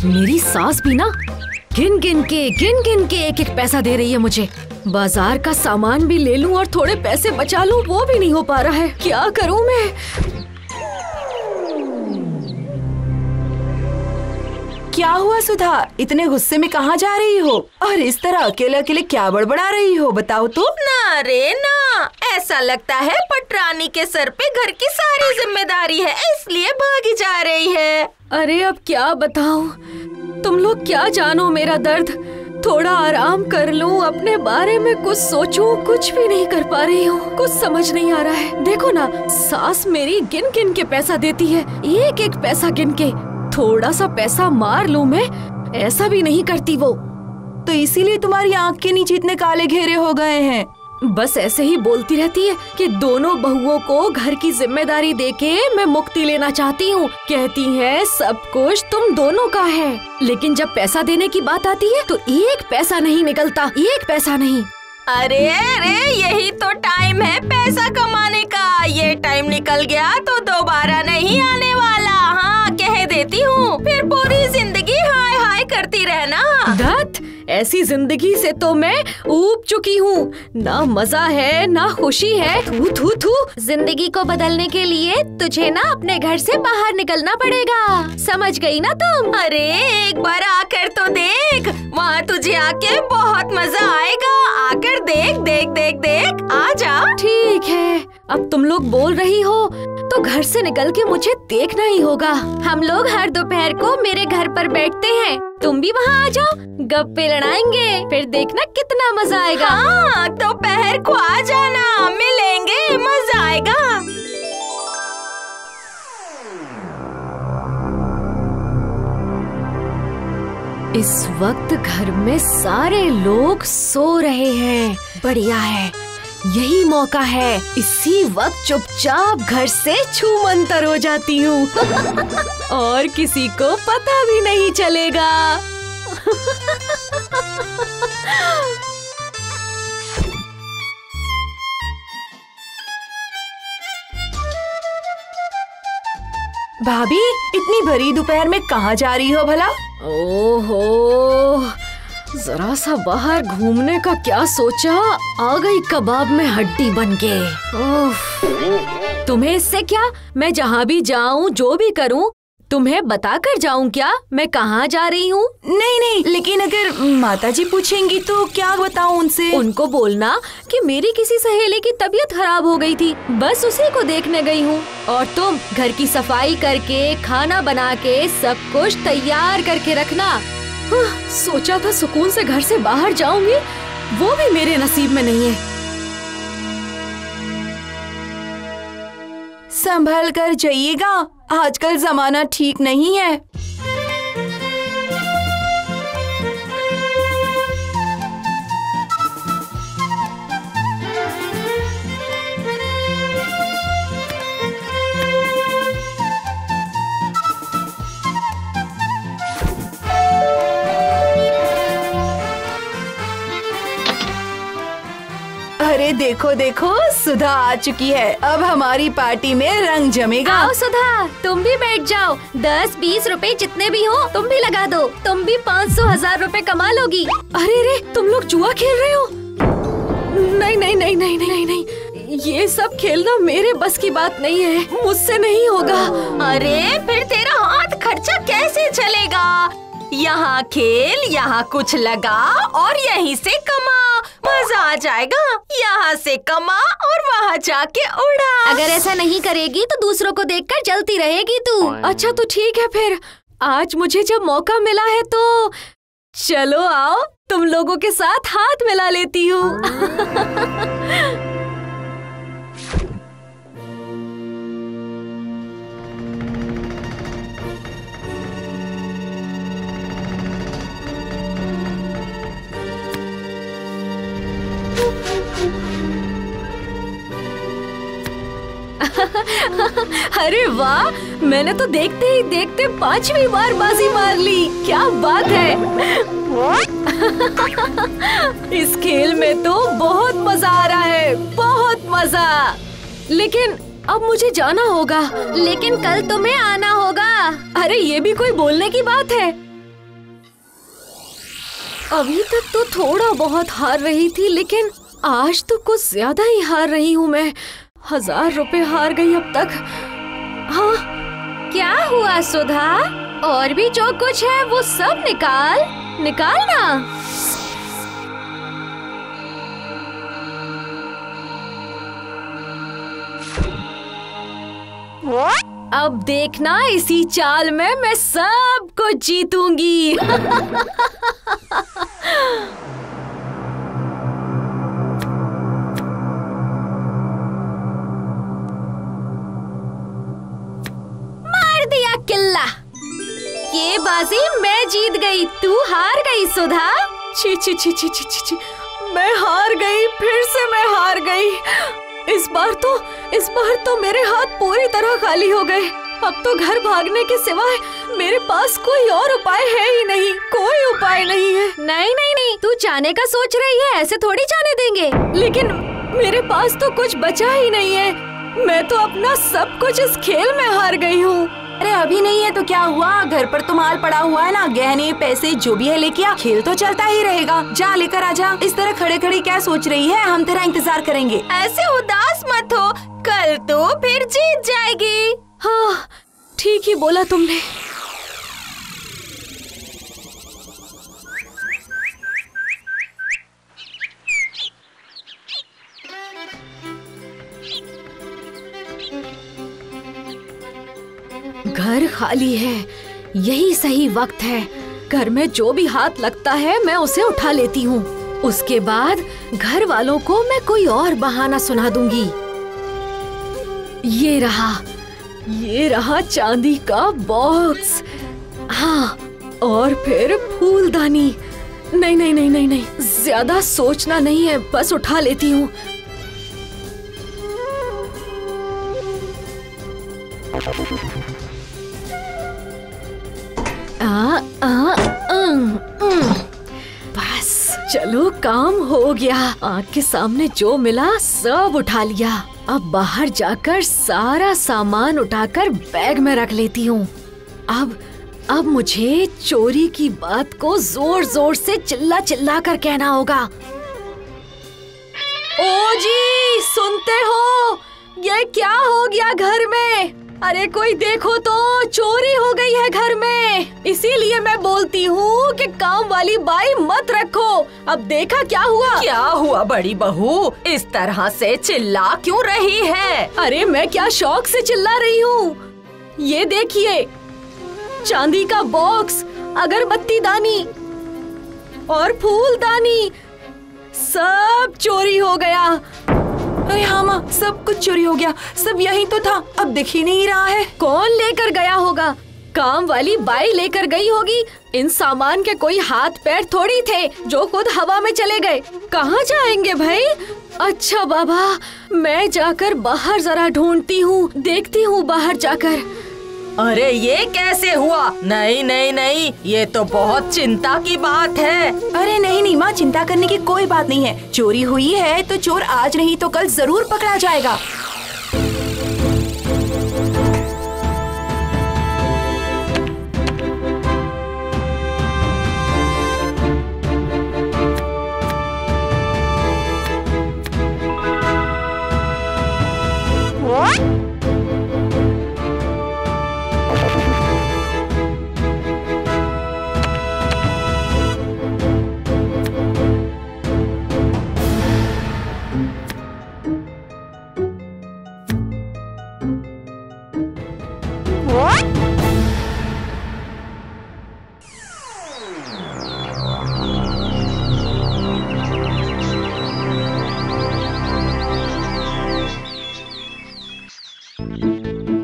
मेरी सास भी ना गिन गिन के एक एक पैसा दे रही है मुझे। बाजार का सामान भी ले लूं और थोड़े पैसे बचा लूं, वो भी नहीं हो पा रहा है। क्या करूं मैं? क्या हुआ सुधा, इतने गुस्से में कहाँ जा रही हो और इस तरह अकेले अकेले क्या बड़बड़ा रही हो, बताओ तो। ना रे ना, ऐसा लगता है पटरानी के सर पे घर की सारी जिम्मेदारी है, इसलिए भागी जा रही है। अरे अब क्या बताऊं, तुम लोग क्या जानो मेरा दर्द। थोड़ा आराम कर लूं, अपने बारे में कुछ सोचूं, कुछ भी नहीं कर पा रही हूँ। कुछ समझ नहीं आ रहा है। देखो ना, सास मेरी गिन गिन के पैसा देती है, एक एक पैसा गिन के। थोड़ा सा पैसा मार लूं मैं, ऐसा भी नहीं करती वो। तो इसीलिए तुम्हारी आँख के नीचे इतने काले घेरे हो गए हैं। बस ऐसे ही बोलती रहती है कि दोनों बहुओं को घर की जिम्मेदारी देके मैं मुक्ति लेना चाहती हूँ। कहती है सब कुछ तुम दोनों का है, लेकिन जब पैसा देने की बात आती है तो एक पैसा नहीं निकलता, एक पैसा नहीं। अरे अरे, यही तो टाइम है पैसा कमाने का। ये टाइम निकल गया तो दोबारा नहीं आने वाला। हाँ, कह देती हूँ, फिर पूरी जिंदगी हाय हाय करती रहना। धत, ऐसी जिंदगी से तो मैं ऊब चुकी हूँ। ना मजा है ना खुशी है। थू थू थू। जिंदगी को बदलने के लिए तुझे ना अपने घर से बाहर निकलना पड़ेगा, समझ गई ना तुम? अरे एक बार आकर तो देख, वहाँ तुझे आके बहुत मजा आएगा। आकर देख देख देख देख, आजा। ठीक है, अब तुम लोग बोल रही हो तो घर से निकल के मुझे देखना ही होगा। हम लोग हर दोपहर को मेरे घर पर बैठते हैं, तुम भी वहाँ आ जाओ, गप्पे लड़ाएंगे, फिर देखना कितना मजा आएगा। हाँ, दोपहर को आ जाना, मिलेंगे, मजा आएगा। इस वक्त घर में सारे लोग सो रहे हैं। बढ़िया है, यही मौका है। इसी वक्त चुपचाप घर से छूमंतर हो जाती हूँ और किसी को पता भी नहीं चलेगा। भाभी, इतनी भरी दोपहर में कहाँ जा रही हो भला? ओहो, जरा सा बाहर घूमने का क्या सोचा, आ गई कबाब में हड्डी बन के। ओह, तुम्हें इससे क्या? मैं जहाँ भी जाऊँ, जो भी करूँ, तुम्हें बता कर जाऊँ क्या मैं कहाँ जा रही हूँ? नहीं नहीं, लेकिन अगर माताजी पूछेंगी तो क्या बताऊँ उनसे? उनको बोलना कि मेरी किसी सहेली की तबीयत खराब हो गई थी, बस उसी को देखने गई हूँ। और तुम घर की सफाई करके, खाना बना के, सब कुछ तैयार करके रखना। सोचा था सुकून से घर से बाहर जाऊंगी, वो भी मेरे नसीब में नहीं है। संभल कर जाइएगा, आजकल जमाना ठीक नहीं है। अरे देखो देखो, सुधा आ चुकी है। अब हमारी पार्टी में रंग जमेगा। आओ सुधा, तुम भी बैठ जाओ। 10-20 रुपए जितने भी हो तुम भी लगा दो, तुम भी 500-1000 रुपए कमा लोगी। अरे रे, तुम लोग जुआ खेल रहे हो? नहीं नहीं नहीं नहीं नहीं नहीं, ये सब खेलना मेरे बस की बात नहीं है, मुझसे नहीं होगा। अरे फिर तेरा हाथ खर्चा कैसे चलेगा? यहाँ खेल, यहाँ कुछ लगा और यहीं से कमा, मजा आ जाएगा। यहाँ से कमा और वहाँ जाके उड़ा। अगर ऐसा नहीं करेगी तो दूसरों को देखकर जलती रहेगी तू। अच्छा तो ठीक है, फिर आज मुझे जब मौका मिला है तो चलो आओ, तुम लोगों के साथ हाथ मिला लेती हूँ। अरे वाह, मैंने तो देखते ही देखते 5वीं बार बाजी मार ली। क्या बात है। इस खेल में तो बहुत मजा आ रहा है, बहुत मजा। लेकिन अब मुझे जाना होगा। लेकिन कल तुम्हें आना होगा। अरे ये भी कोई बोलने की बात है? अभी तक तो थोड़ा बहुत हार रही थी, लेकिन आज तो कुछ ज्यादा ही हार रही हूँ मैं। 1000 रुपए हार गई अब तक। हाँ, क्या हुआ सुधा? और भी जो कुछ है वो सब निकाल ना। अब देखना, इसी चाल में मैं सब कुछ जीतूंगी। मार दिया किल्ला। ये बाजी मैं जीत गई, तू हार गई सुधा। छी छी छी छी छी छी, मैं हार गई, फिर से मैं हार गई। इस बार तो मेरे हाथ पूरी तरह खाली हो गए। अब तो घर भागने के सिवाय मेरे पास कोई और उपाय है ही नहीं, कोई उपाय नहीं है। नहीं, तू जाने का सोच रही है, ऐसे थोड़ी जाने देंगे। लेकिन मेरे पास तो कुछ बचा ही नहीं है। मैं तो अपना सब कुछ इस खेल में हार गई हूँ। अरे अभी नहीं है तो क्या हुआ, घर पर तो माल पड़ा हुआ है ना, गहने पैसे जो भी है लेके आ, खेल तो चलता ही रहेगा। जा लेकर आजा। इस तरह खड़े खड़े क्या सोच रही है, हम तेरा इंतजार करेंगे। ऐसे उदास मत हो, कल तो फिर जीत जाएगी। हाँ, ठीक ही बोला तुमने। घर खाली है, यही सही वक्त है। घर में जो भी हाथ लगता है मैं उसे उठा लेती हूँ। उसके बाद घर वालों को मैं कोई और बहाना सुना दूंगी। ये रहा चांदी का बॉक्स। हाँ, और फिर फूलदानी। नहीं, ज्यादा सोचना नहीं है, बस उठा लेती हूँ। बस चलो, काम हो गया। आँख के सामने जो मिला सब उठा लिया। अब बाहर जाकर सारा सामान उठाकर बैग में रख लेती हूँ। अब मुझे चोरी की बात को जोर जोर से चिल्ला कर कहना होगा। ओ जी, सुनते हो? ये क्या हो गया घर में? अरे कोई देखो तो, चोरी हो गई है घर में। इसीलिए मैं बोलती हूँ कि काम वाली बाई मत रखो। अब देखा क्या हुआ? क्या हुआ बड़ी बहू, इस तरह से चिल्ला क्यों रही है? अरे मैं क्या शौक से चिल्ला रही हूँ? ये देखिए, चांदी का बॉक्स, अगरबत्ती दानी और फूलदानी सब चोरी हो गया। अरे हाँ माँ, सब कुछ चोरी हो गया। सब यही तो था, अब दिख ही नहीं रहा है। कौन लेकर गया होगा? काम वाली बाई लेकर गई होगी। इन सामान के कोई हाथ पैर थोड़ी थे जो खुद हवा में चले गए। कहाँ जाएंगे भाई? अच्छा बाबा, मैं जाकर बाहर जरा ढूंढती हूँ, देखती हूँ बाहर जाकर। अरे ये कैसे हुआ? नहीं, ये तो बहुत चिंता की बात है। अरे नहीं माँ, चिंता करने की कोई बात नहीं है। चोरी हुई है तो चोर आज नहीं तो कल जरूर पकड़ा जाएगा।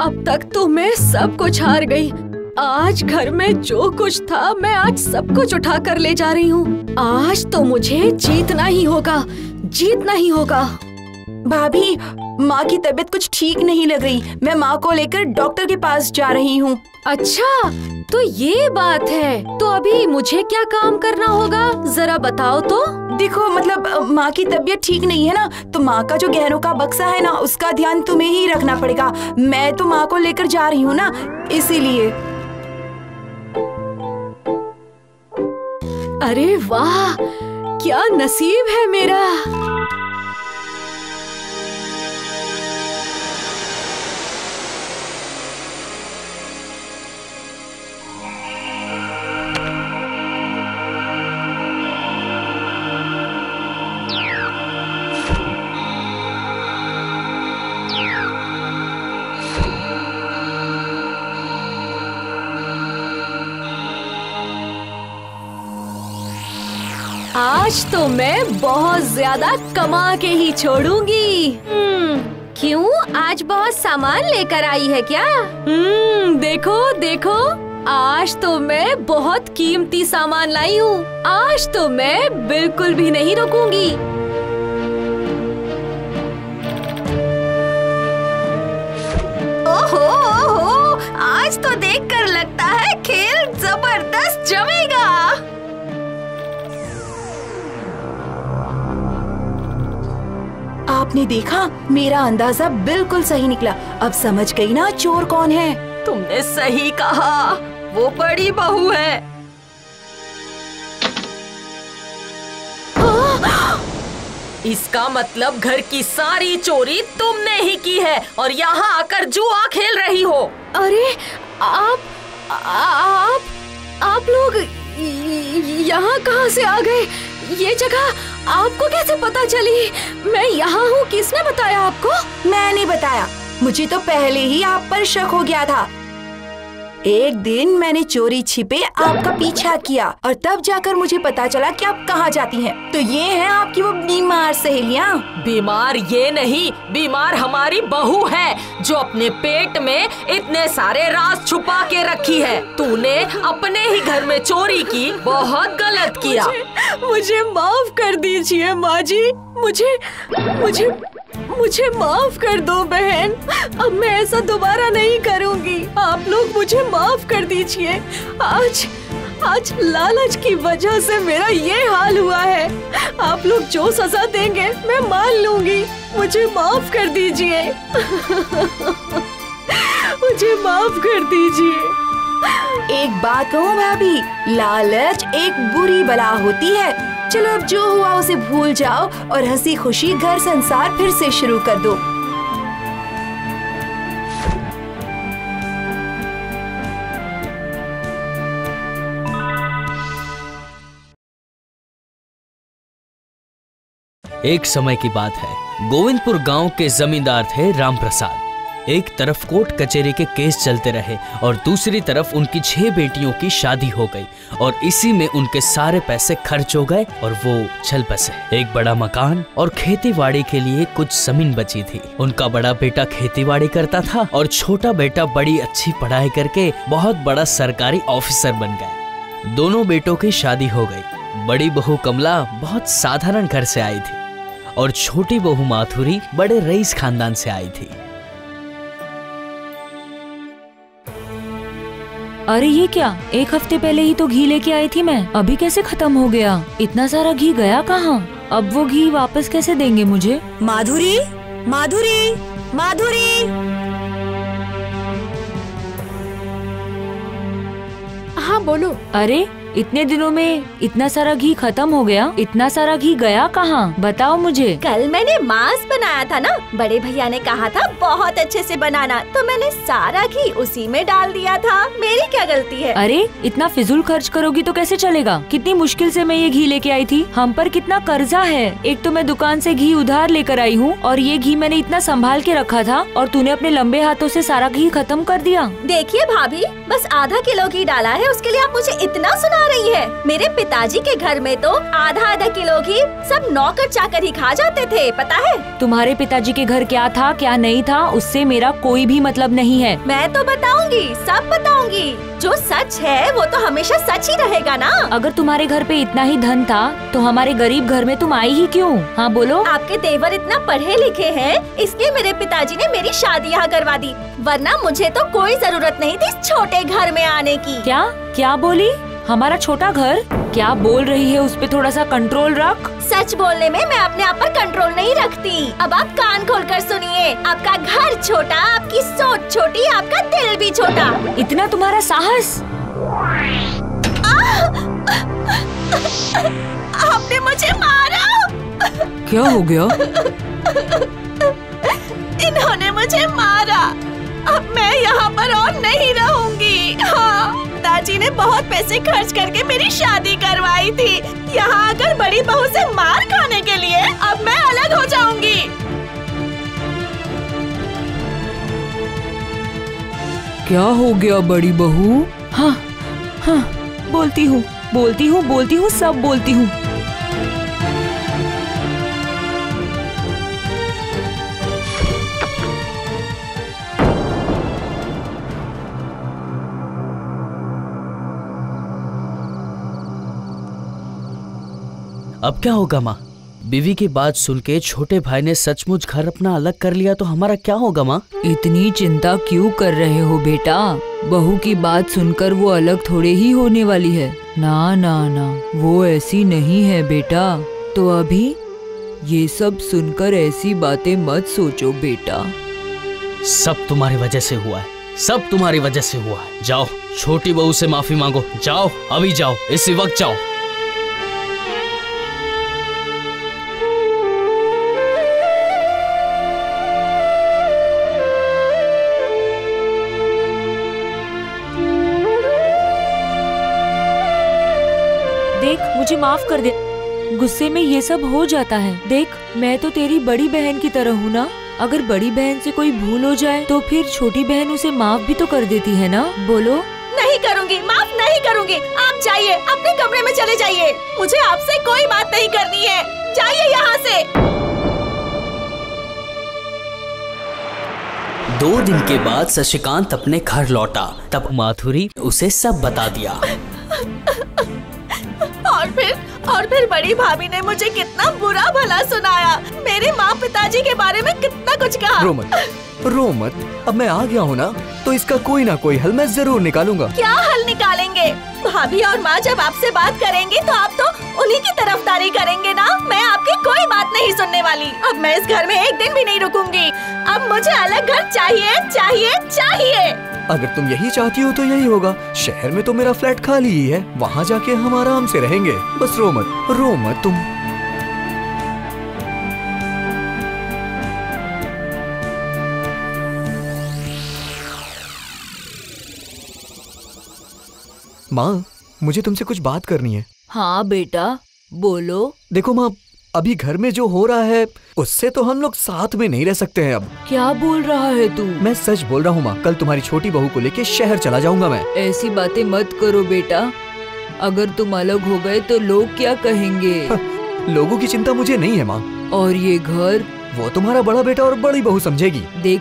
अब तक तो मैं सब कुछ हार गई। आज घर में जो कुछ था मैं आज सब कुछ उठा कर ले जा रही हूँ। आज तो मुझे जीतना ही होगा। भाभी, माँ की तबीयत कुछ ठीक नहीं लग रही। मैं माँ को लेकर डॉक्टर के पास जा रही हूँ। अच्छा, तो ये बात है। तो अभी मुझे क्या काम करना होगा, जरा बताओ तो। देखो, मतलब माँ की तबीयत ठीक नहीं है ना, तो माँ का जो गहनों का बक्सा है ना, उसका ध्यान तुम्हें ही रखना पड़ेगा। मैं तो माँ को लेकर जा रही हूँ ना, इसीलिए। अरे वाह, क्या नसीब है मेरा। आज तो मैं बहुत ज्यादा कमा के ही छोड़ूंगी। क्यों? आज बहुत सामान लेकर आई है क्या? देखो देखो, आज तो मैं बहुत कीमती सामान लाई हूँ। आज तो मैं बिल्कुल भी नहीं रुकूंगी। ओहो ओहो, आज तो देखकर लगता है खेल जबरदस्त जमेगा। आपने देखा, मेरा अंदाजा बिल्कुल सही निकला। अब समझ गई ना चोर कौन है? तुमने सही कहा, वो बड़ी बहू है। इसका मतलब घर की सारी चोरी तुमने ही की है और यहाँ आकर जुआ खेल रही हो। अरे आप लोग यहाँ कहाँ से आ गए? ये जगह आपको कैसे पता चली? मैं यहाँ हूँ, किसने बताया आपको? मैंने बताया, मुझे तो पहले ही आप पर शक हो गया था। एक दिन मैंने चोरी छिपे आपका पीछा किया और तब जाकर मुझे पता चला कि आप कहाँ जाती हैं। तो ये हैं आपकी वो बीमार सहेलियाँ। बीमार ये नहीं, बीमार हमारी बहू है जो अपने पेट में इतने सारे राज छुपा के रखी है। तूने अपने ही घर में चोरी की, बहुत गलत किया। मुझे माफ कर दीजिए माँ जी, मुझे माफ कर दो बहन। अब मैं ऐसा दोबारा नहीं करूँगी। आप लोग मुझे माफ कर दीजिए। आज लालच की वजह से मेरा ये हाल हुआ है। आप लोग जो सजा देंगे मैं मान लूंगी। मुझे माफ कर दीजिए। मुझे माफ कर दीजिए। एक बात कहूँ भाभी, लालच एक बुरी बला होती है। चलो अब जो हुआ उसे भूल जाओ और हंसी खुशी घर संसार फिर से शुरू कर दो। एक समय की बात है, गोविंदपुर गांव के जमींदार थे राम प्रसाद। एक तरफ कोर्ट कचहरी के केस चलते रहे और दूसरी तरफ उनकी 6 बेटियों की शादी हो गई और इसी में उनके सारे पैसे खर्च हो गए और वो चल बसे। एक बड़ा मकान और खेतीबाड़ी के लिए कुछ जमीन बची थी। उनका बड़ा बेटा खेतीबाड़ी करता था और छोटा बेटा बड़ी अच्छी पढ़ाई करके बहुत बड़ा सरकारी ऑफिसर बन गया। दोनों बेटों की शादी हो गई। बड़ी बहू कमला बहुत साधारण घर से आई थी और छोटी बहू माथुरी बड़े रईस खानदान से आई थी। अरे ये क्या, 1 हफ्ते पहले ही तो घी लेके आई थी मैं, अभी कैसे खत्म हो गया? इतना सारा घी गया कहाँ? अब वो घी वापस कैसे देंगे मुझे? माधुरी, माधुरी, माधुरी। हाँ बोलो। अरे इतने दिनों में इतना सारा घी खत्म हो गया, इतना सारा घी गया कहाँ? बताओ मुझे। कल मैंने मांस बनाया था ना, बड़े भैया ने कहा था बहुत अच्छे से बनाना, तो मैंने सारा घी उसी में डाल दिया था। मेरी क्या गलती है? अरे इतना फिजूल खर्च करोगी तो कैसे चलेगा? कितनी मुश्किल से मैं ये घी लेके आई थी। हम पर कितना कर्जा है। एक तो मैं दुकान से घी उधार लेकर आई हूँ और ये घी मैंने इतना संभाल के रखा था और तूने अपने लंबे हाथों से सारा घी खत्म कर दिया। देखिए भाभी, बस आधा किलो घी डाला है, उसके लिए आप मुझे इतना सुना रही है। मेरे पिताजी के घर में तो आधा किलो घी सब नौकर चाकर ही खा जाते थे, पता है? तुम्हारे पिताजी के घर क्या था क्या नहीं था उससे मेरा कोई भी मतलब नहीं है। मैं तो बताऊंगी, सब बताऊंगी। जो सच है वो तो हमेशा सच ही रहेगा ना। अगर तुम्हारे घर पे इतना ही धन था तो हमारे गरीब घर में तुम आई ही क्यों? हाँ बोलो। आपके देवर इतना पढ़े लिखे हैं, इसलिए मेरे पिताजी ने मेरी शादी यहाँ करवा दी, वरना मुझे तो कोई जरूरत नहीं थी इस छोटे घर में आने की। क्या बोली? हमारा छोटा घर? क्या बोल रही है, उस पे थोड़ा सा कंट्रोल रख। सच बोलने में मैं अपने आप पर कंट्रोल नहीं रखती। अब आप कान खोलकर सुनिए, आपका घर छोटा, आपकी सोच छोटी, आपका दिल भी छोटा। इतना तुम्हारा साहस? आपने मुझे मारा। क्या हो गया? इन्होंने मुझे मारा। अब मैं यहाँ पर और नहीं रहूंगी। हाँ, दादी ने बहुत पैसे खर्च करके मेरी शादी करवाई थी। यहाँ आकर बड़ी बहू से मार खाने के लिए अब मैं अलग हो जाऊंगी। क्या हो गया बड़ी बहू? हाँ हाँ, बोलती हूँ सब बोलती हूँ। अब क्या होगा माँ? बीवी की बात सुन के छोटे भाई ने सचमुच घर अपना अलग कर लिया तो हमारा क्या होगा माँ? इतनी चिंता क्यों कर रहे हो बेटा? बहू की बात सुनकर वो अलग थोड़े ही होने वाली है। ना ना ना, वो ऐसी नहीं है बेटा। तो अभी ये सब सुनकर ऐसी बातें मत सोचो बेटा। सब तुम्हारी वजह से हुआ है, सब तुम्हारी वजह से हुआ है। जाओ छोटी बहू से माफी मांगो, जाओ अभी जाओ, इसी वक्त जाओ। देख, मुझे माफ कर दे। गुस्से में ये सब हो जाता है। देख, मैं तो तेरी बड़ी बहन की तरह हूँ ना। अगर बड़ी बहन से कोई भूल हो जाए तो फिर छोटी बहन उसे माफ भी तो कर देती है ना। बोलो। नहीं करूँगी, माफ नहीं करूँगी। आप जाइए, अपने कमरे में चले जाइए। मुझे आपसे कोई बात नहीं करनी है। जाइए यहाँ से। 2 दिन के बाद शशिकांत अपने घर लौटा। तब माधुरी उसे सब बता दिया। और फिर बड़ी भाभी ने मुझे कितना बुरा भला सुनाया। मेरे माँ पिताजी के बारे में कितना कुछ कहा। रो मत, अब मैं आ गया हूँ ना, तो इसका कोई ना कोई हल मैं जरूर निकालूंगा। क्या हल निकालेंगे? भाभी और माँ जब आपसे बात करेंगी तो आप तो उन्हीं की तरफदारी करेंगे ना। मैं आपकी कोई बात नहीं सुनने वाली। अब मैं इस घर में एक दिन भी नहीं रुकूंगी। अब मुझे अलग घर चाहिए, चाहिए, चाहिए। अगर तुम यही चाहती हो तो यही होगा। शहर में तो मेरा फ्लैट खाली ही है, वहाँ जाके हम आराम से रहेंगे। बस रो मत तुम। माँ, मुझे तुमसे कुछ बात करनी है। हाँ बेटा, बोलो। देखो माँ, अभी घर में जो हो रहा है उससे तो हम लोग साथ में नहीं रह सकते हैं अब। क्या बोल रहा है तू? मैं सच बोल रहा हूँ माँ, कल तुम्हारी छोटी बहू को लेके शहर चला जाऊंगा मैं। ऐसी बातें मत करो बेटा। अगर तुम अलग हो गए तो लोग क्या कहेंगे? लोगों की चिंता मुझे नहीं है माँ। और ये घर? वो तुम्हारा बड़ा बेटा और बड़ी बहू समझेगी। देख,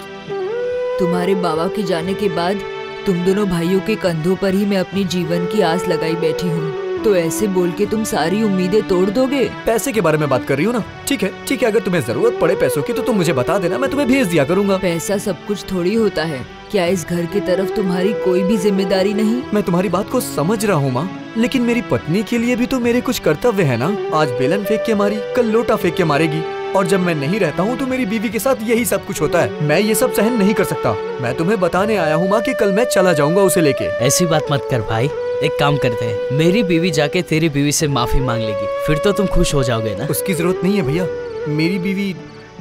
तुम्हारे बाबा के जाने के बाद तुम दोनों भाइयों के कंधों पर ही मैं अपनी जीवन की आस लगाई बैठी हूँ। तो ऐसे बोल के तुम सारी उम्मीदें तोड़ दोगे? पैसे के बारे में बात कर रही हो ना? ठीक है, अगर तुम्हें जरूरत पड़े पैसों की तो तुम मुझे बता देना, मैं तुम्हें भेज दिया करूँगा। पैसा सब कुछ थोड़ी होता है। क्या इस घर की तरफ तुम्हारी कोई भी जिम्मेदारी नहीं? मैं तुम्हारी बात को समझ रहा हूँ माँ, लेकिन मेरी पत्नी के लिए भी तो मेरे कुछ कर्तव्य है ना। आज बेलन फेंक के मारी, कल लोटा फेंक के मारेगी, और जब मैं नहीं रहता हूँ तो मेरी बीवी के साथ यही सब कुछ होता है। मैं ये सब सहन नहीं कर सकता। मैं तुम्हें बताने आया हूँ माँ कि कल मैं चला जाऊंगा उसे लेके। ऐसी बात मत कर भाई, एक काम करते हैं, मेरी बीवी जाके तेरी बीवी से माफी मांग लेगी, फिर तो तुम खुश हो जाओगे ना। उसकी जरूरत नहीं है भैया। मेरी बीवी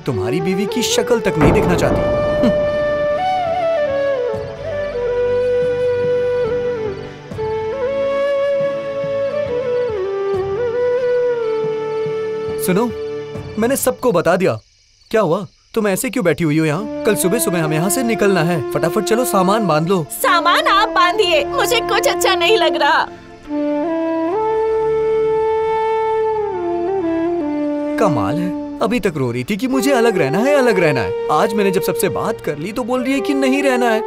तुम्हारी बीवी की शक्ल तक नहीं देखना चाहती। सुनो, मैंने सबको बता दिया। क्या हुआ? तुम ऐसे क्यों बैठी हुई हो यहाँ? कल सुबह सुबह हमें यहाँ से निकलना है। फटाफट चलो, सामान बांध लो। सामान आप बांधिए, मुझे कुछ अच्छा नहीं लग रहा। कमाल है, अभी तक रो रही थी कि मुझे अलग रहना है, अलग रहना है। आज मैंने जब सबसे बात कर ली तो बोल रही है कि नहीं रहना है।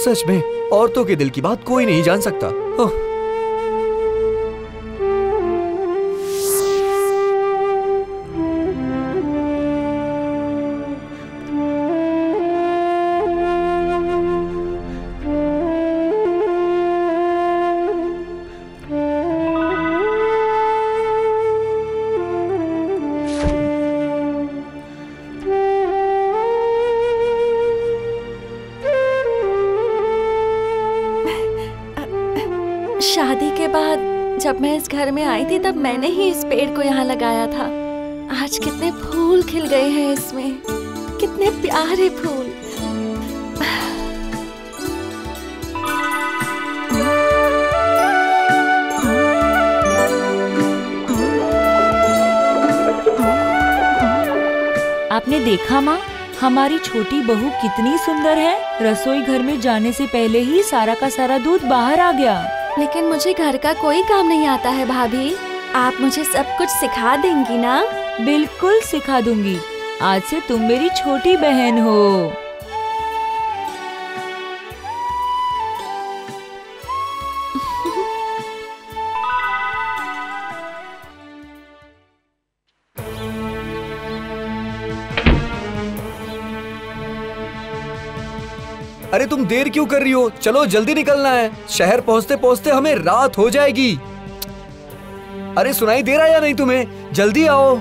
सच में औरतों के दिल की बात कोई नहीं जान सकता। शादी के बाद जब मैं इस घर में आई थी तब मैंने ही इस पेड़ को यहाँ लगाया था। आज कितने फूल खिल गए हैं इसमें, कितने प्यारे फूल। आपने देखा माँ, हमारी छोटी बहू कितनी सुंदर है। रसोई घर में जाने से पहले ही सारा का सारा दूध बाहर आ गया। लेकिन मुझे घर का कोई काम नहीं आता है भाभी। आप मुझे सब कुछ सिखा देंगी ना? बिल्कुल सिखा दूंगी। आज से तुम मेरी छोटी बहन हो। अरे तुम देर क्यों कर रही हो? चलो जल्दी निकलना है, शहर पहुंचते पहुंचते हमें रात हो जाएगी। अरे सुनाई दे रहा है या नहीं तुम्हें? जल्दी आओ।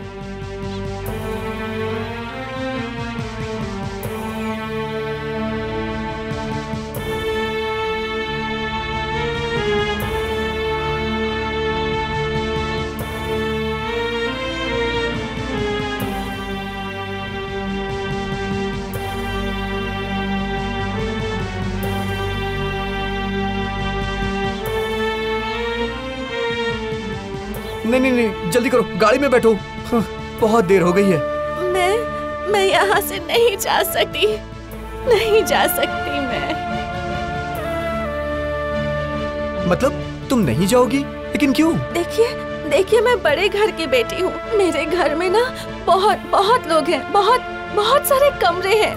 नहीं नहीं नहीं, जल्दी करो, गाड़ी में बैठो। बहुत देर हो गई है। मैं यहाँ से नहीं जा सकती, नहीं जा सकती मैं। मतलब तुम नहीं जाओगी? लेकिन क्यों? देखिए मैं बड़े घर की बेटी हूँ। मेरे घर में ना बहुत लोग हैं, बहुत सारे कमरे हैं।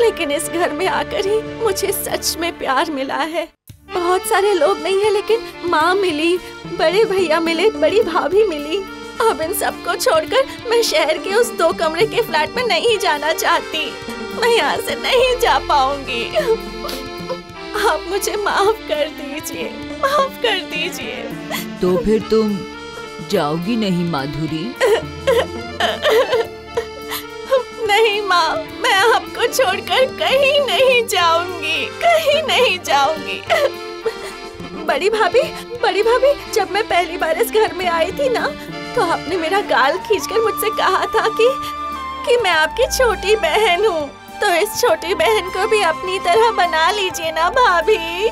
लेकिन इस घर में आकर ही मुझे सच में प्यार मिला है। बहुत सारे लोग नहीं है, लेकिन माँ मिली, बड़े भैया मिले, बड़ी भाभी मिली। अब इन सबको छोड़कर मैं शहर के उस 2 कमरे के फ्लैट में नहीं जाना चाहती। मैं यहाँ से नहीं जा पाऊंगी। आप मुझे माफ कर दीजिए, माफ कर दीजिए। तो फिर तुम जाओगी नहीं माधुरी? नहीं माँ, मैं आपको छोड़कर कहीं नहीं जाऊंगी, कहीं नहीं जाऊंगी। बड़ी भाभी, जब मैं पहली बार इस घर में आई थी ना, तो आपने मेरा गाल खींचकर मुझसे कहा था कि मैं आपकी छोटी बहन हूँ। तो इस छोटी बहन को भी अपनी तरह बना लीजिए ना भाभी।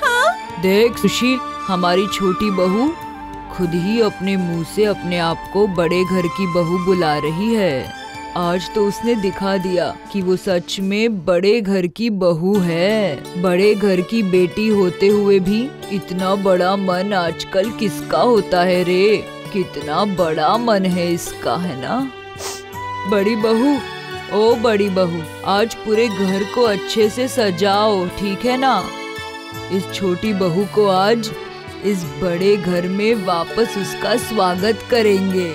हाँ? देख सुशील, हमारी छोटी बहू खुद ही अपने मुंह से अपने आप को बड़े घर की बहू बुला रही है। आज तो उसने दिखा दिया कि वो सच में बड़े घर की बहू है। बड़े घर की बेटी होते हुए भी इतना बड़ा मन आजकल किसका होता है रे? कितना बड़ा मन है इसका, है ना? बड़ी बहू, ओ बड़ी बहू, आज पूरे घर को अच्छे से सजाओ, ठीक है ना? इस छोटी बहू को आज इस बड़े घर में वापस उसका स्वागत करेंगे।